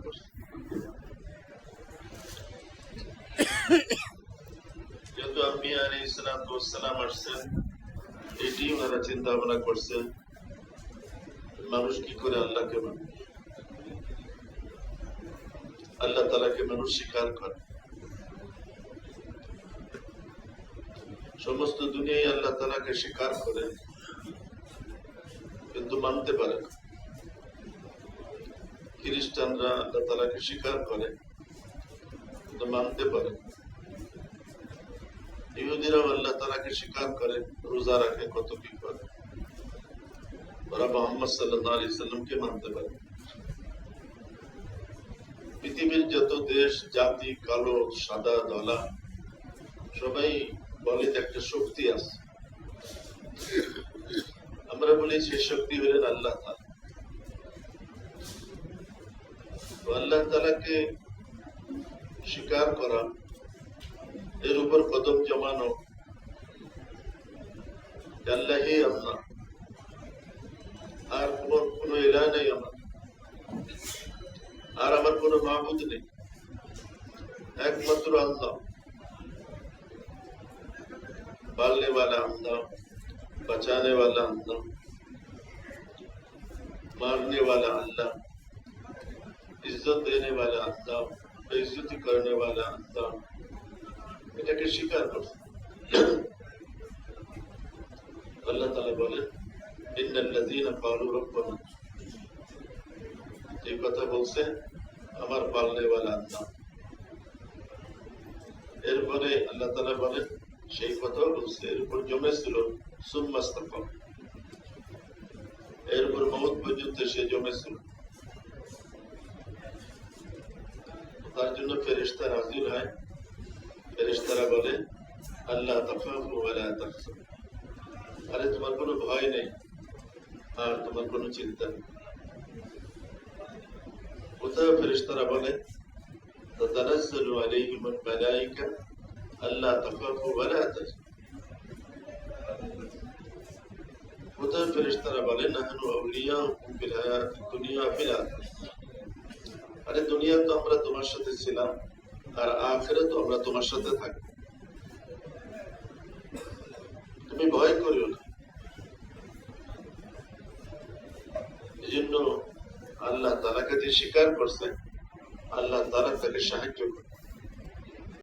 করছে। যেহেতু আম্বিয়া আলাইহিস সালাম আসছেন, এটি ওনারা চিন্তা ভাবনা করছেন মানুষ কি করে আল্লাহকে মানে, আল্লাহ তাআলাকে মানুষ স্বীকার করে। সমস্ত দুনিয়ায় আল্লাহ তাআলাকে স্বীকার করে কিন্তু মানতে পারে না। খ্রিস্টানরা আল্লাহ তাআলাকে স্বীকার করে কিন্তু মানতে পারে না। ইহুদিরাও আল্লাহ তাআলাকে স্বীকার করে, রোজা রাখে, কত কি করে, ওরা মুহাম্মদ সাল্লাল্লাহু আলাইহি সাল্লামকে মানতে পারে। পৃথিবীর যত দেশ, জাতি, কালো, সাদা, ধলা, সবাই বলে যে একটা শক্তি আছে। আমরা বলি সেই শক্তি হলেন আল্লাহ তাআলা। আল্লাহ তাআলাকে স্বীকার করা, এর উপর কদম জমানো, আল্লাহই আল্লাহ, আর কোন ইলাহ নেই আমার, আর আমার কোন মাবুদ নেই, একমাত্র আল্লাহ। पालने वाला अल्लाह, बचाने वाला अल्लाह, मारने वाला अल्लाह, इज्जत देने वाला अल्लाह, बेइज्जती करने वाला अल्लाह, এটাকে স্বীকার করছে। আল্লাহ তাআলা বলেন, ইন্নাল্লাযীনা ক্বালু রাব্বানা, এই কথা বলছে আমার পালনে वाला আল্লাহ। এরপরে আল্লাহ তাআলা বলেন, সেই কথাও বলছে, এর উপর জমেছিল, সুম্মাস্তাকাম, এরপর মওত পর্যন্ত সে জমেছিল। তার জন্য ফেরেশতা নাযিল হয়, ফেরেশতারা বলে, আল্লাহ তাখাফু ওয়া লা তাহজানু, আরে তোমার কোনো ভয় নেই আর তোমার কোনো চিন্তা নেই। কোথাও ফেরেশতারা বলে, তাতানাজ্জালু আলাইহিমুল মালায়েকা আল্লাহ তাখাফু ওয়া লা তাহজানু। কোথাও ফেরেশতারা বলে, নাহনু আউলিয়াউকুম ফিল হায়াতিদ দুনিয়া ফিল আখিরাহ, আরে দুনিয়া তো আমরা তোমার সাথে ছিলাম আর আখিরাতে আমরা তোমার সাথে থাকব, তুমি ভয় করিও না। এজন্য আল্লাহ তাআলাকে যে স্বীকার করছে, আল্লাহ তাআলা তাকে সাহায্য করে।